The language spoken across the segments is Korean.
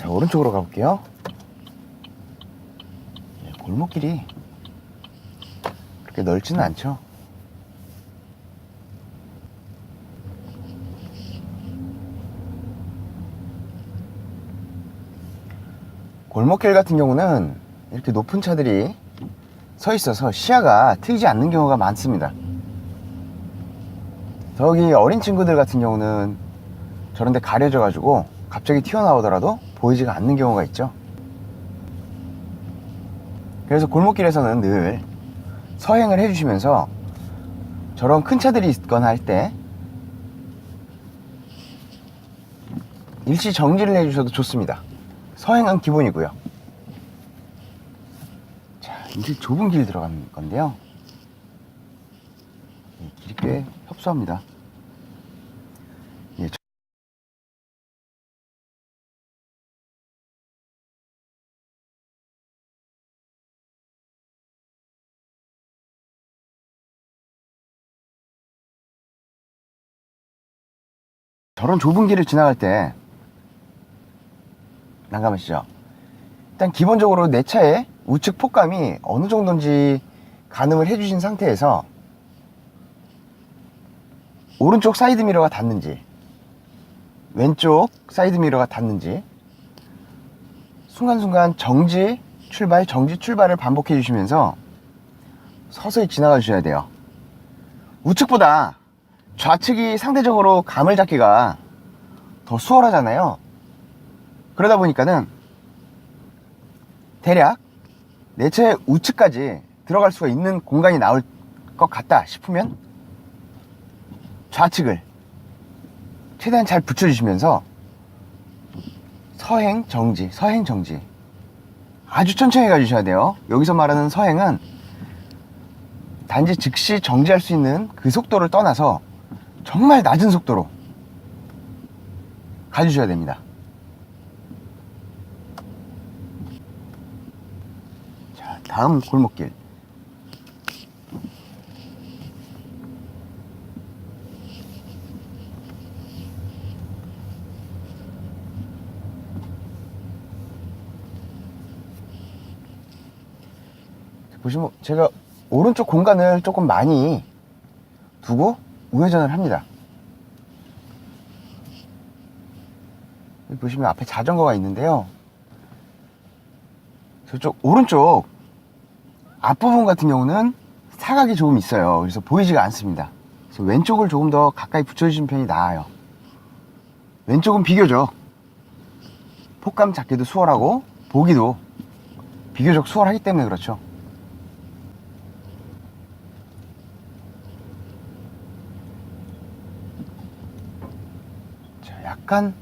자, 오른쪽으로 가볼게요. 골목길이 그렇게 넓지는 않죠. 골목길 같은 경우는 이렇게 높은 차들이 서 있어서 시야가 트이지 않는 경우가 많습니다. 저기 어린 친구들 같은 경우는 저런 데 가려져 가지고 갑자기 튀어나오더라도 보이지가 않는 경우가 있죠. 그래서 골목길에서는 늘 서행을 해주시면서 저런 큰 차들이 있거나 할 때 일시 정지를 해주셔도 좋습니다. 서행은 기본이고요. 자, 이제 좁은 길 들어가는 건데요. 길이 꽤 협소합니다. 예, 저런 좁은 길을 지나갈 때 난감하시죠? 일단 기본적으로 내 차의 우측 폭감이 어느 정도인지 가늠을 해주신 상태에서 오른쪽 사이드미러가 닿는지 왼쪽 사이드미러가 닿는지 순간순간 정지 출발 정지 출발을 반복해 주시면서 서서히 지나가 주셔야 돼요. 우측보다 좌측이 상대적으로 감을 잡기가 더 수월하잖아요. 그러다 보니까는 대략 내 차의 우측까지 들어갈 수가 있는 공간이 나올 것 같다 싶으면 좌측을 최대한 잘 붙여주시면서 서행 정지 서행 정지 아주 천천히 가주셔야 돼요. 여기서 말하는 서행은 단지 즉시 정지할 수 있는 그 속도를 떠나서 정말 낮은 속도로 가주셔야 됩니다. 자, 다음 골목길. 보시면 제가 오른쪽 공간을 조금 많이 두고 우회전을 합니다. 여기 보시면 앞에 자전거가 있는데요. 저쪽 오른쪽 앞부분 같은 경우는 사각이 조금 있어요. 그래서 보이지가 않습니다. 그래서 왼쪽을 조금 더 가까이 붙여주시는 편이 나아요. 왼쪽은 비교적 폭감 잡기도 수월하고 보기도 비교적 수월하기 때문에 그렇죠. 자, 약간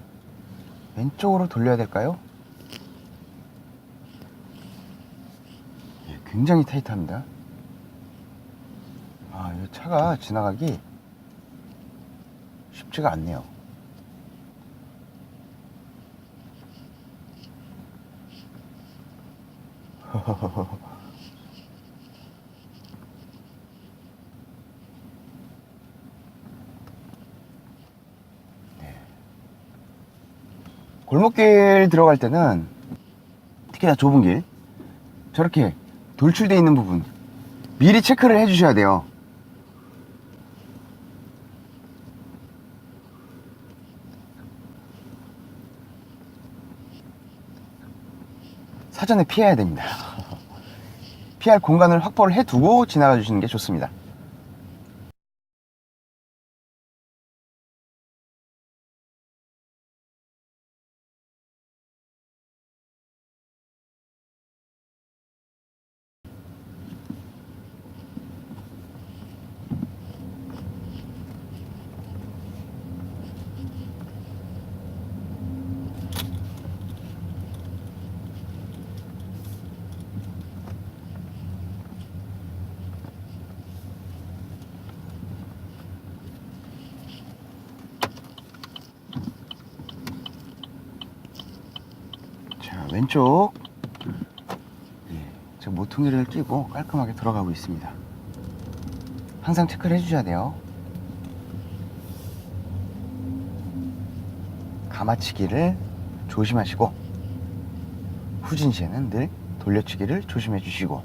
왼쪽으로 돌려야 될까요? 예, 굉장히 타이트합니다. 아, 이 차가 지나가기 쉽지가 않네요. 골목길 들어갈 때는 특히나 좁은 길 저렇게 돌출되어 있는 부분 미리 체크를 해 주셔야 돼요. 사전에 피해야 됩니다. 피할 공간을 확보를 해 두고 지나가 주시는 게 좋습니다. 왼쪽 저 모퉁이를 끼고 깔끔하게 들어가고 있습니다. 항상 체크를 해주셔야 돼요. 가마치기를 조심하시고 후진 시에는 늘 돌려치기를 조심해 주시고,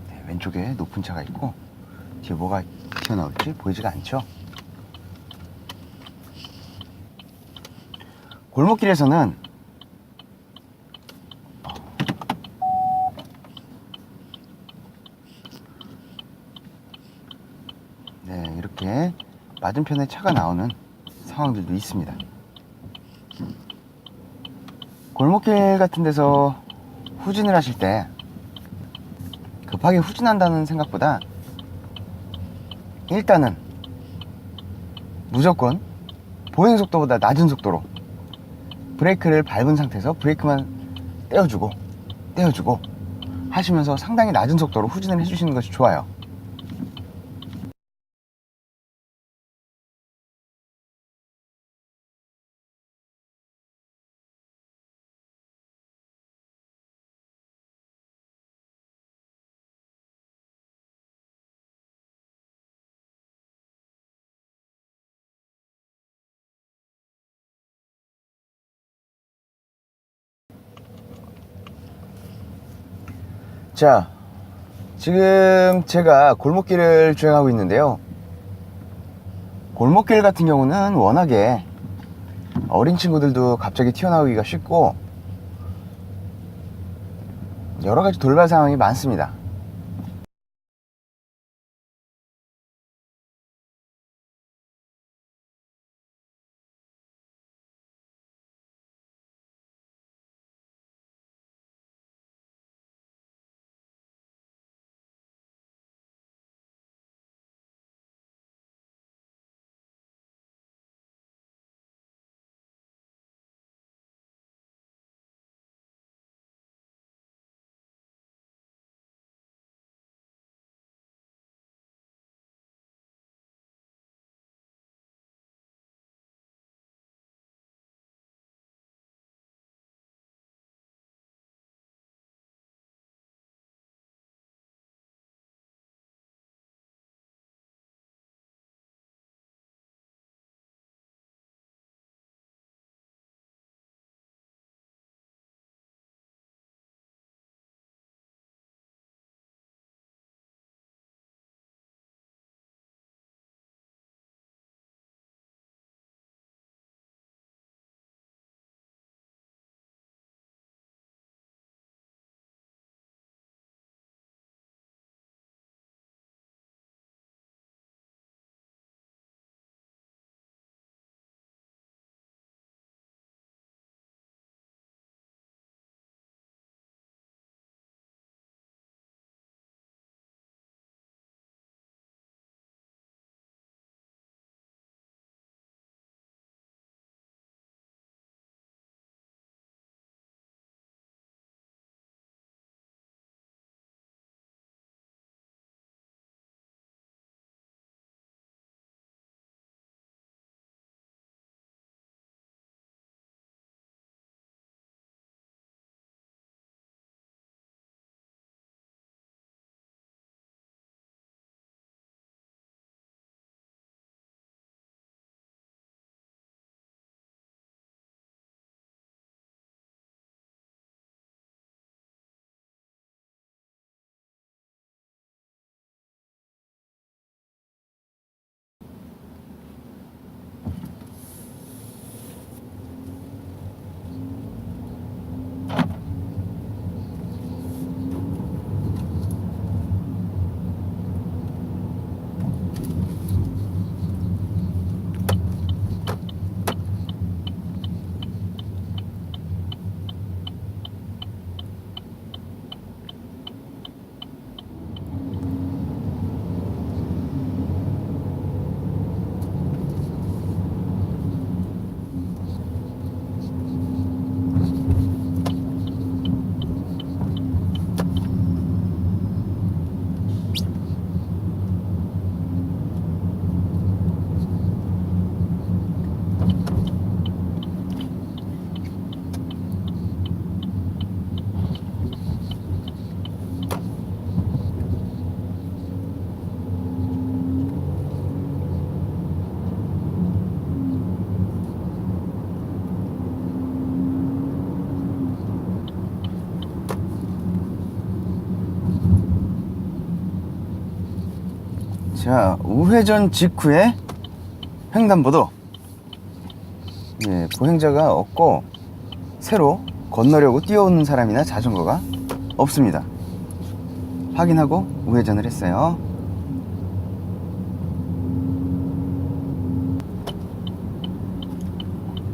네, 왼쪽에 높은 차가 있고 뒤에 뭐가 튀어나올지 보이지가 않죠. 골목길에서는 네, 이렇게 맞은편에 차가 나오는 상황들도 있습니다. 골목길 같은 데서 후진을 하실 때 급하게 후진한다는 생각보다 일단은 무조건 보행 속도보다 낮은 속도로 브레이크를 밟은 상태에서 브레이크만 떼어주고 하시면서 상당히 낮은 속도로 후진을 해주시는 것이 좋아요. 자, 지금 제가 골목길을 주행하고 있는데요. 골목길 같은 경우는 워낙에 어린 친구들도 갑자기 튀어나오기가 쉽고 여러가지 돌발 상황이 많습니다. 자, 우회전 직후에 횡단보도. 예, 보행자가 없고 새로 건너려고 뛰어오는 사람이나 자전거가 없습니다. 확인하고 우회전을 했어요.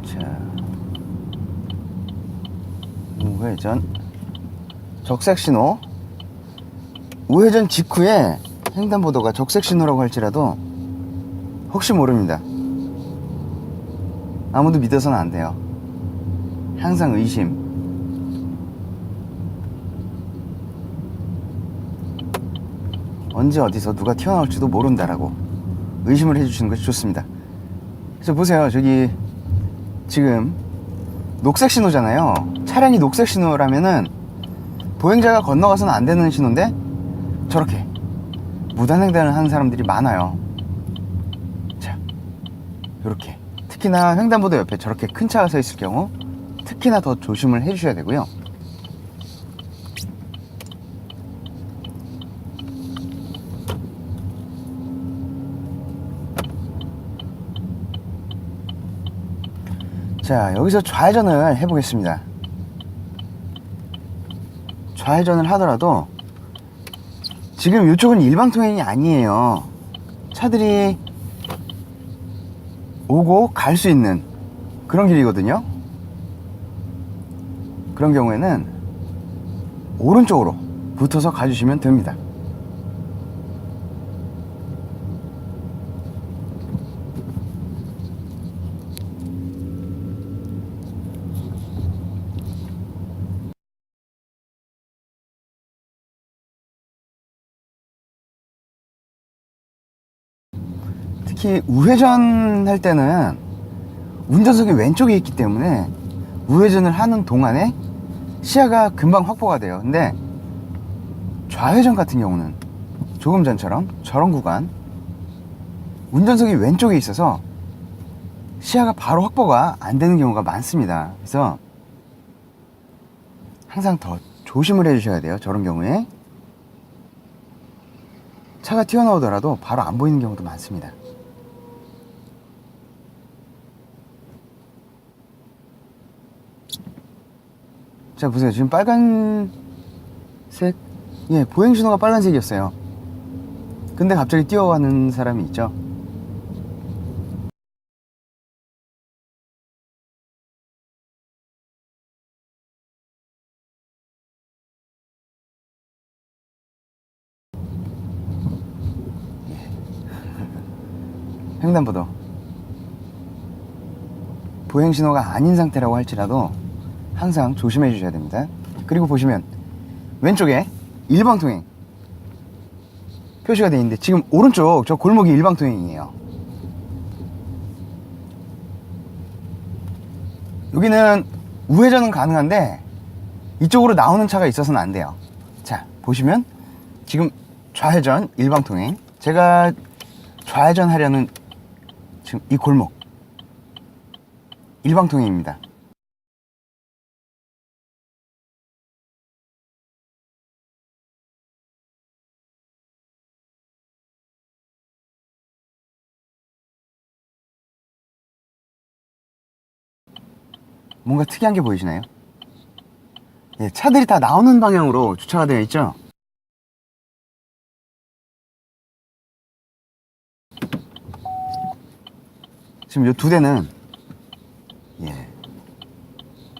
자, 우회전 적색 신호. 우회전 직후에 횡단보도가 적색 신호라고 할지라도 혹시 모릅니다. 아무도 믿어서는 안 돼요. 항상 의심. 언제 어디서 누가 튀어나올지도 모른다라고 의심을 해주시는 것이 좋습니다. 그래서 보세요. 저기 지금 녹색 신호잖아요. 차량이 녹색 신호라면은 보행자가 건너가서는 안 되는 신호인데 저렇게 무단횡단을 하는 사람들이 많아요. 자, 요렇게 특히나 횡단보도 옆에 저렇게 큰 차가 서 있을 경우 특히나 더 조심을 해 주셔야 되고요. 자, 여기서 좌회전을 해 보겠습니다. 좌회전을 하더라도 지금 이쪽은 일방통행이 아니에요. 차들이 오고 갈 수 있는 그런 길이거든요. 그런 경우에는 오른쪽으로 붙어서 가주시면 됩니다. 특히 우회전 할 때는 운전석이 왼쪽에 있기 때문에 우회전을 하는 동안에 시야가 금방 확보가 돼요. 근데 좌회전 같은 경우는 조금 전처럼 저런 구간 운전석이 왼쪽에 있어서 시야가 바로 확보가 안 되는 경우가 많습니다. 그래서 항상 더 조심을 해 주셔야 돼요. 저런 경우에 차가 튀어나오더라도 바로 안 보이는 경우도 많습니다. 자, 보세요. 지금 빨간색, 예, 보행신호가 빨간색이었어요. 근데 갑자기 뛰어가는 사람이 있죠. 예. 횡단보도 보행신호가 아닌 상태라고 할지라도 항상 조심해 주셔야 됩니다. 그리고 보시면 왼쪽에 일방통행 표시가 되어 있는데 지금 오른쪽 저 골목이 일방통행이에요. 여기는 우회전은 가능한데 이쪽으로 나오는 차가 있어서는 안 돼요. 자, 보시면 지금 좌회전 일방통행, 제가 좌회전 하려는 지금 이 골목 일방통행입니다. 뭔가 특이한 게 보이시나요? 예, 차들이 다 나오는 방향으로 주차가 되어 있죠. 지금 이 두 대는 예,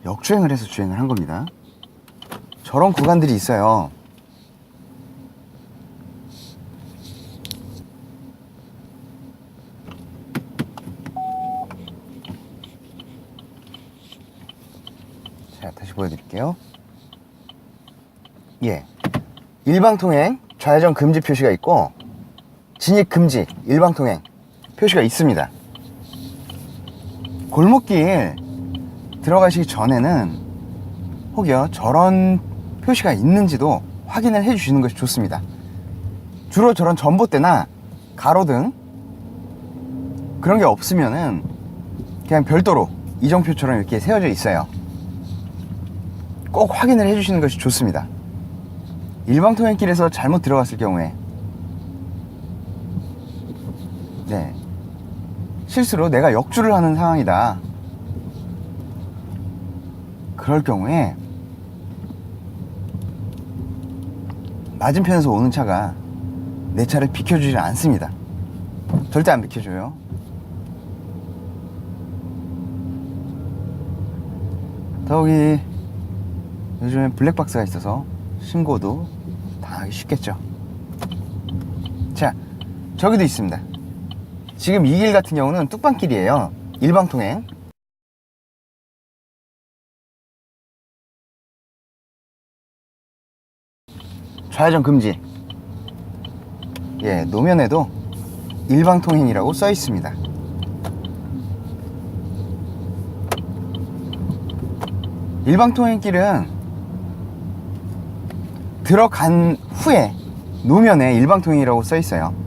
역주행을 해서 주행을 한 겁니다. 저런 구간들이 있어요. 자, 다시 보여드릴게요. 예, 일방통행 좌회전 금지 표시가 있고 진입 금지 일방통행 표시가 있습니다. 골목길 들어가시기 전에는 혹여 저런 표시가 있는지도 확인을 해 주시는 것이 좋습니다. 주로 저런 전봇대나 가로등 그런 게 없으면은 그냥 별도로 이정표처럼 이렇게 세워져 있어요. 꼭 확인을 해 주시는 것이 좋습니다. 일방통행길에서 잘못 들어갔을 경우에 네, 실수로 내가 역주를 하는 상황이다. 그럴 경우에 맞은편에서 오는 차가 내 차를 비켜주지 않습니다. 절대 안 비켜줘요. 더욱이 요즘엔 블랙박스가 있어서 신고도 당하기 쉽겠죠. 자, 저기도 있습니다. 지금 이 길 같은 경우는 뚝방길이에요. 일방통행. 좌회전 금지. 예, 노면에도 일방통행이라고 써 있습니다. 일방통행길은 들어간 후에 노면에 일방통행이라고 써 있어요.